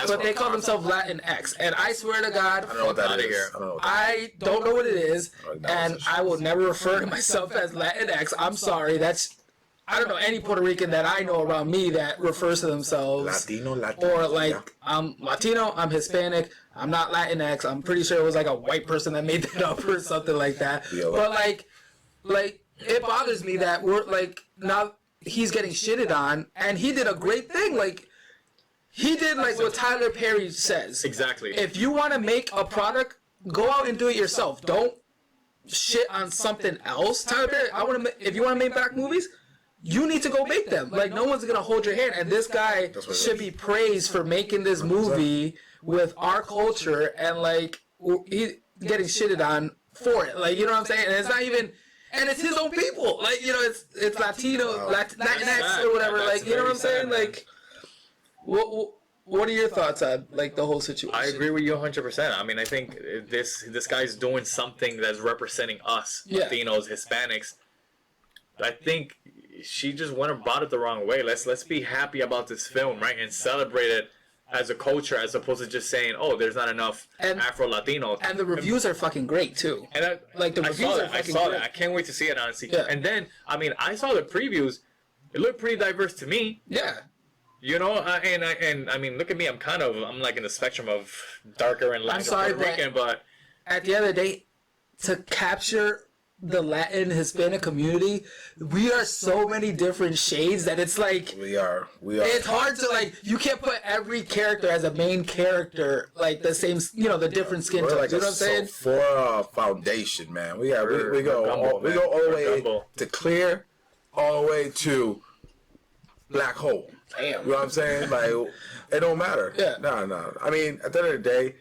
S2: but they call themselves Latin X. And I swear to God,
S1: I don't know what that is.
S2: I don't know what it is, and I will never refer to myself as Latin X. I'm sorry. I don't know any Puerto Rican that I know around me that refers to themselves
S1: Latino,
S2: or like I'm Latino, I'm Hispanic, I'm not Latinx. I'm pretty sure it was like a white person that made that up or something like that. But like it bothers me that we're like now he's getting shitted on, and he did a great thing. Like he did like what Tyler Perry says.
S3: Exactly.
S2: If you want to make a product, go out and do it yourself. Don't shit on something else. Tyler Perry, if you want to make black movies, you need to go make them. Like, no one's gonna hold your hand, and this guy should be praised for making this movie with our culture, and like he's getting shitted on for it. Like, you know what I'm saying? And it's not even, and it's his own people. Like, you know, it's Latino, Latinx or whatever. Like, you know what I'm saying? Like, what are your thoughts on like the whole situation?
S3: I agree with you 100%. I mean, I think this guy's doing something that's representing us, Latinos, Hispanics. I think she just went about it the wrong way. Let's be happy about this film, right, and celebrate it as a culture, as opposed to just saying, "Oh, there's not enough Afro-Latinos."
S2: And the reviews are fucking great too.
S3: And I saw that. I can't wait to see it, honestly. Yeah. And then, I mean, I saw the previews. It looked pretty diverse to me.
S2: Yeah.
S3: You know, and I mean, look at me. I'm like in the spectrum of darker and lighter Puerto Rican, but
S2: at the end of the day, to capture the Latin Hispanic community, we are so many different shades that it's like
S1: we are.
S2: It's hard to like, you can't put every character as a main character like the same, you know, the different skin tones.
S1: Like,
S2: you know what I'm saying?
S1: For foundation, man. We go all the way to clear, all the way to black hole.
S2: Damn.
S1: You know what I'm saying? Like, it don't matter.
S2: Yeah.
S1: No. I mean, at the end of the day,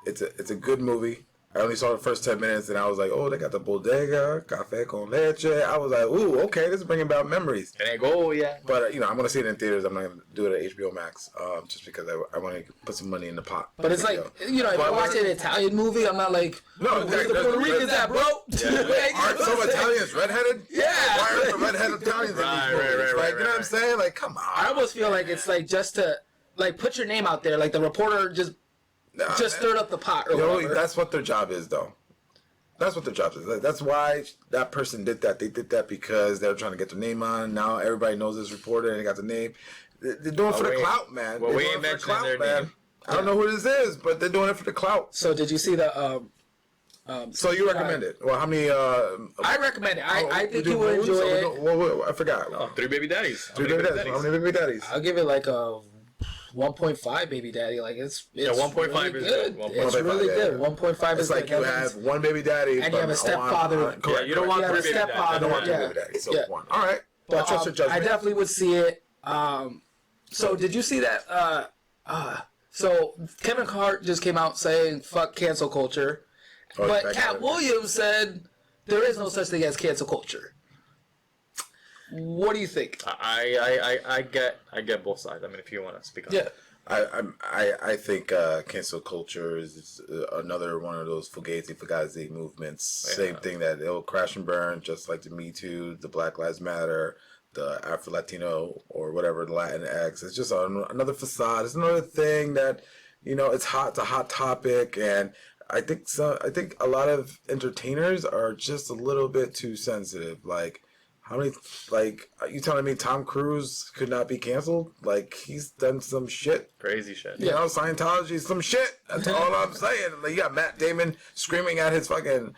S1: it's a good movie. I only saw the first 10 minutes, and I was like, oh, they got the bodega, café con leche. I was like, ooh, okay, this is bringing back memories.
S3: There you go, yeah.
S1: But, you know, I'm going to see it in theaters. I'm not going to do it at HBO Max just because I want to put some money in the pot.
S2: But it's like, you know, if I watch an Italian movie, I'm not like,
S1: no,
S2: where's the Puerto Ricans at, bro?
S1: Yeah. Aren't some Italians redheaded?
S2: Yeah.
S1: Why are the redheaded Italians in these movies? Like, you know what I'm saying? Like, come on.
S2: I almost feel like it's like just to, like, put your name out there. Like, the reporter just stirred up the pot or whatever.
S1: That's what their job is, though. That's what their job is. That's why that person did that. They did that because they were trying to get their name on. Now everybody knows this reporter and they got the name. They're doing it for the clout, man.
S3: Well, we ain't mentioning their name.
S1: I don't know who this is, but they're doing it for the clout.
S2: So did you see the...
S1: so you recommend it? Well, how many...
S2: I recommend it. I think you will enjoy it.
S1: I forgot.
S3: Oh, 3 baby daddies.
S1: How many baby daddies?
S2: I'll give it like a 1.5 baby daddy. Like, it's
S3: 1.5
S2: really
S3: is
S2: good.
S3: It's
S2: really good. 1.5 is
S1: like you have one baby daddy,
S2: and you have a stepfather.
S3: Yeah, you don't want 3 baby daddies.
S1: I don't want 2 baby daddies. So one. All right.
S2: But, I trust your judgment. I definitely would see it. So did you see that? So Kevin Hart just came out saying "fuck cancel culture," but Cat Williams said there is no such thing as cancel culture. What do you think?
S3: I get both sides. I mean, if you want to speak on it.
S1: I think cancel culture is another one of those fugazi movements. Yeah. Same thing that it'll crash and burn, just like the Me Too, the Black Lives Matter, the Afro-Latino or whatever, the Latinx. It's just another facade. It's another thing that, you know, it's a hot topic, and I think a lot of entertainers are just a little bit too sensitive. Like, how many, like, are you telling me Tom Cruise could not be canceled? Like, he's done some shit.
S3: Crazy shit.
S1: You know, Scientology is some shit. That's all I'm saying. Like, you got Matt Damon screaming at his fucking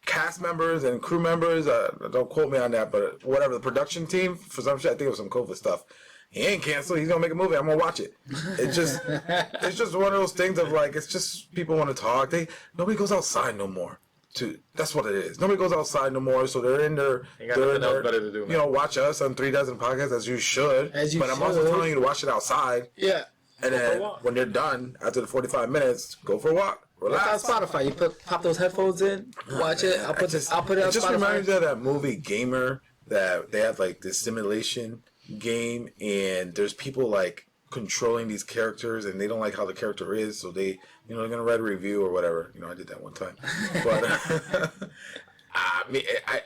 S1: cast members and crew members. Don't quote me on that, but whatever, the production team for some shit. I think it was some COVID stuff. He ain't canceled. He's gonna make a movie. I'm gonna watch it. It's just one of those things of like, it's just people want to talk. Nobody goes outside no more. That's what it is. Nobody goes outside no more, so they're in their.
S3: You got nothing else better to do, man.
S1: Watch us on 3 Dozen Podcasts as you should. But I'm also telling you to watch it outside.
S2: Yeah.
S1: And then when you're done after the 45 minutes, go for a walk. Relax.
S2: It's on Spotify. You pop those headphones in, watch it. I'll put it on Spotify.
S1: It just reminds me of that movie Gamer, that they have like this simulation game, and there's people like controlling these characters, and they don't like how the character is, so they're gonna write a review or whatever. I did that one time, but I mean, I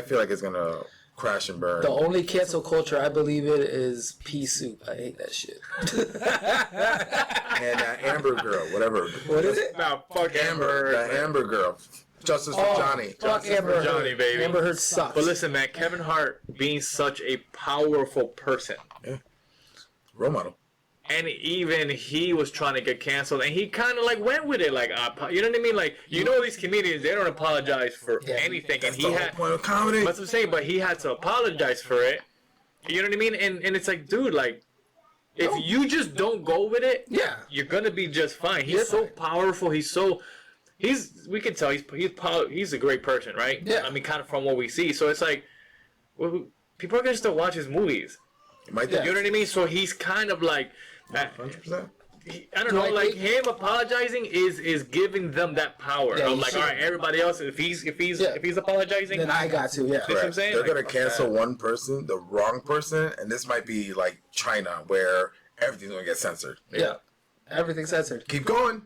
S1: feel like it's gonna crash and burn.
S2: The only cancel culture I believe in is pea soup. I hate that shit.
S1: And that Amber girl, whatever.
S2: What is it?
S3: No, fuck Amber.
S1: That Amber girl. Justice for Johnny.
S2: Fuck Amber
S3: Johnny, baby.
S2: Amber Heard sucks.
S3: But listen, man, Kevin Hart being such a powerful person.
S1: Yeah. Role model.
S3: And even he was trying to get canceled, and he kind of like went with it, like you know what I mean? Like, these comedians, they don't apologize for anything,
S1: That's
S3: and
S1: the whole point of comedy.
S3: That's what I'm saying, but he had to apologize for it. You know what I mean? And it's like, dude, like, if you just don't go with it, you're gonna be just fine. He's so powerful. We can tell he's a great person, right?
S2: Yeah.
S3: I mean, kind of from what we see. So it's like, people are gonna still watch his movies.
S1: You know
S3: what I mean? So he's kind of like,
S1: 100%.
S3: I don't know, like him apologizing is giving them that power. I'm like, all right, everybody else, if he's apologizing,
S2: then I got to, yeah.
S3: You know what I'm saying?
S1: They're gonna cancel one person, the wrong person, and this might be like China, where everything's gonna get censored.
S2: Yeah. Everything's censored.
S1: Keep going.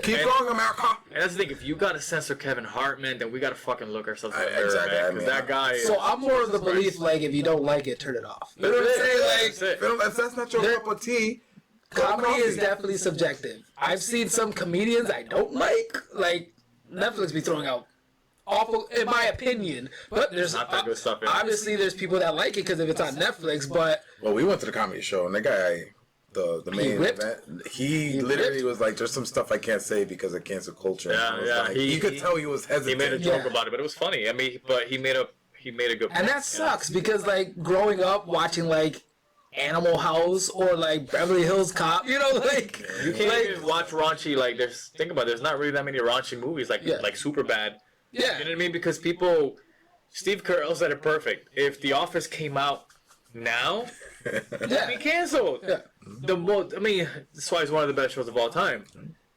S1: Keep going, America.
S3: And that's the thing. If you gotta censor Kevin Hart, man, then we gotta fucking look ourselves in the mirror,
S1: exactly,
S3: man. Because that guy.
S2: So I'm more of the belief, like, if you don't like it, turn it off. You know what I'm saying? Like,
S1: If that's not your cup of tea,
S2: comedy is definitely subjective. I've seen some comedians I don't like. Like, Netflix be throwing out awful, in my opinion. But there's
S3: not that good stuff.
S2: Obviously, there's people that like it because if it's on Netflix. But
S1: we went to the comedy show, and the guy, the main event, he literally was like, "There's some stuff I can't say because of cancel culture."
S3: Yeah.
S1: Like, you could tell he was hesitant.
S3: He made a joke about it, but it was funny. I mean, but he made a good point.
S2: And that sucks because, like, growing up watching like Animal House or like Beverly Hills Cop, like
S3: you can't even watch raunchy. Like, think about it, there's not really that many raunchy movies like Superbad.
S2: Yeah,
S3: you know what I mean? Because Steve Carell said it perfect. If The Office came out now, it'd be canceled. Yeah. That's why it's one of the best shows of all time.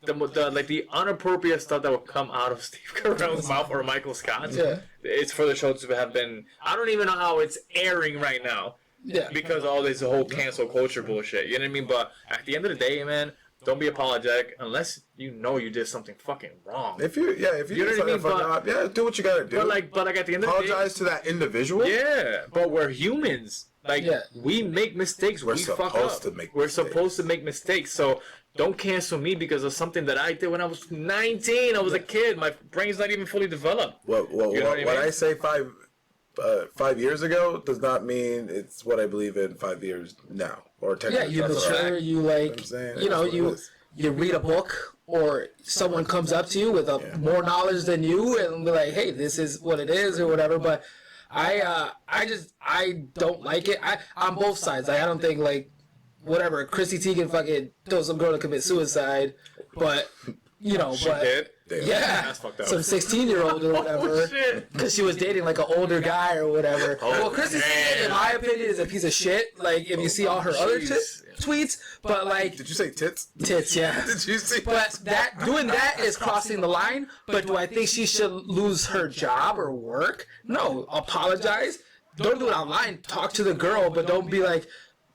S3: The inappropriate stuff that would come out of Steve Carell's mouth or Michael Scott's, it's for the show to have been. I don't even know how it's airing right now.
S2: Yeah.
S3: Because all this whole cancel culture bullshit. You know what I mean? But at the end of the day, man, don't be apologetic unless you did something fucking wrong.
S1: If you know what I mean? Do what you gotta do.
S3: But like at the end of the day,
S1: apologize to that individual.
S3: Yeah, but we're humans. Like, we make mistakes. We fuck up. We're supposed to make mistakes. So don't cancel me because of something that I did when I was 19. I was a kid. My brain's not even fully developed.
S1: What I say 5 years ago does not mean it's what I believe in 5 years now or 10 years.
S2: Yeah, you mature. You read a book or someone comes up to you with more knowledge than you and be like, hey, this is what it is or whatever. But I don't like it. On both sides. I don't think whatever. Chrissy Teigen fucking told some girl to commit suicide, but
S3: she did.
S2: Yeah,
S3: that's fucked up.
S2: Some 16-year-old or whatever, because she was dating an older guy or whatever. Well, Chrissy Teigen, in my opinion, is a piece of shit. Like, if you see all her other tweets, but
S1: did you say tits?
S2: Tits, yeah.
S1: Did you see?
S2: But doing that is crossing the line. But do I think she should lose her job or work? No. Apologize. Don't do it online. Talk to the girl, but don't be like.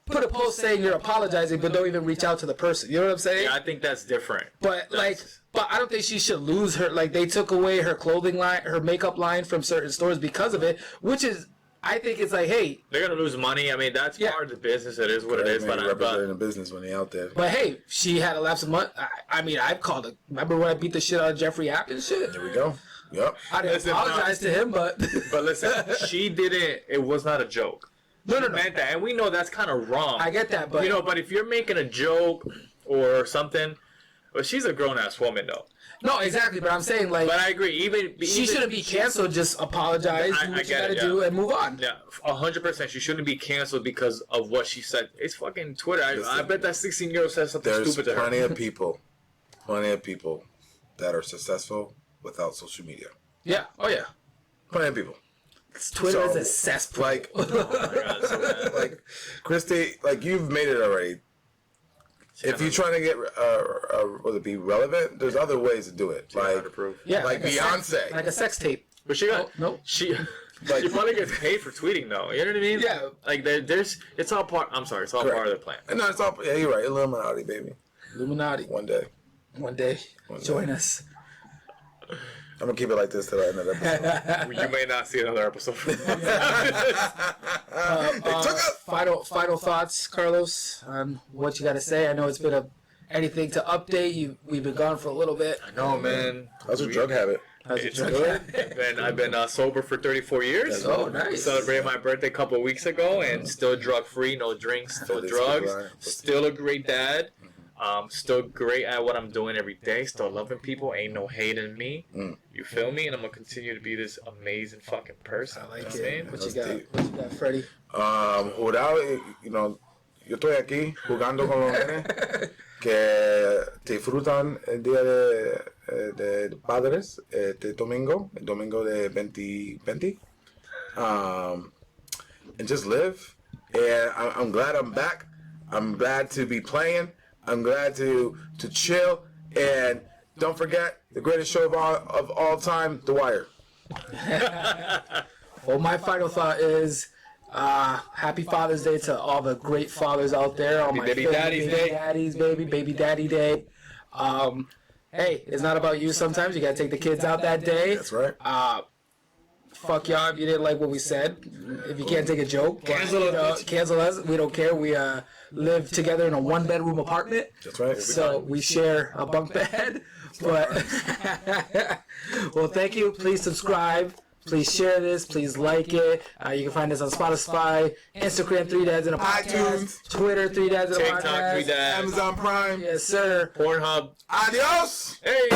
S2: Put a post saying you're apologizing, but don't even reach out to the person. You know what I'm saying?
S3: Yeah, I think that's different.
S2: But but I don't think she should lose her. Like, they took away her clothing line, her makeup line from certain stores because of it, which is, I think it's like, hey,
S3: they're gonna lose money. I mean, that's part of the business. It is what it is. But
S1: representing the business when they out there.
S2: But hey, she had a lapse of money. I mean, I've called it. Remember when I beat the shit out of Jeffrey App and shit?
S1: There we go. Yep.
S2: I didn't apologize to him, but
S3: listen, she didn't. It was not a joke.
S2: No.
S3: Meant that, and we know that's kind of wrong.
S2: I get that, but
S3: but if you're making a joke or something, well, she's a grown ass woman though.
S2: No, exactly. But I'm saying, like,
S3: But I agree. Even
S2: she shouldn't be canceled. Just apologize, do what you gotta do, and move on.
S3: Yeah, 100%. She shouldn't be canceled because of what she said. It's fucking Twitter. I bet that 16-year-old said something stupid to her.
S1: There's plenty of people that are successful without social media.
S2: Yeah. Oh yeah.
S1: Plenty of people.
S2: Twitter is a cesspool.
S1: Like,
S3: Oh my God, so bad.
S1: like, Christy, like, you've made it already. If you're trying to get, will it be relevant? There's other ways to do it. Like,
S2: Yeah,
S1: like Beyonce.
S2: like a sex tape.
S3: But she got
S2: Nope.
S3: she probably gets paid for tweeting though. You know what I mean?
S2: Yeah.
S3: Like there's it's all part. I'm sorry, it's all part of the plan.
S1: No, it's all. Yeah, you're right. Illuminati, baby.
S2: Illuminati.
S1: One day.
S2: One day. Join us.
S1: I'm gonna keep it like this till the end of the episode.
S3: You may not see another episode.
S2: Final thoughts, Carlos, on what you got to say. I know it's been anything to update. We've been gone for a little bit.
S3: I know, man.
S1: How's your drug habit?
S3: It's good. I've been sober for 34 years.
S2: Oh, nice.
S3: Celebrated my birthday a couple of weeks ago, and still drug free, no drinks, no drugs. Still a great dad. Still great at what I'm doing every day. Still loving people. Ain't no hate in me. You feel me? And I'm gonna continue to be this amazing fucking person.
S2: I like
S3: you know
S2: it.
S3: what
S2: What you got, Freddie?
S1: Jurado, yo estoy aquí jugando con los nenes que disfrutan el día de padres el domingo de 2020. And just live. And I'm glad I'm back. I'm glad to be playing. I'm glad to chill. And don't forget the greatest show of all time, The Wire.
S2: Well, my final thought is happy Father's Day to all the great fathers out there. All my
S3: Baby Daddy's Day.
S2: Daddies, baby Daddy Day. Hey, it's not about you sometimes. You got to take the kids out that day.
S1: That's right.
S2: Fuck y'all if you didn't like what we said. If you can't take a joke,
S3: Cancel us.
S2: Cancel us. We don't care. We live together in a 1-bedroom apartment.
S1: That's right.
S2: So we share a bunk bed. But well, thank you. Please subscribe. Please share this. Please like it. You can find us on Spotify, Instagram, 3 Dads in a Podcast,
S1: iTunes,
S2: Twitter, 3 Dads in a
S3: TikTok,
S2: Podcast,
S3: 3 Dads,
S1: Amazon Prime.
S2: Yes, sir.
S3: Pornhub.
S1: Adios.
S3: Hey.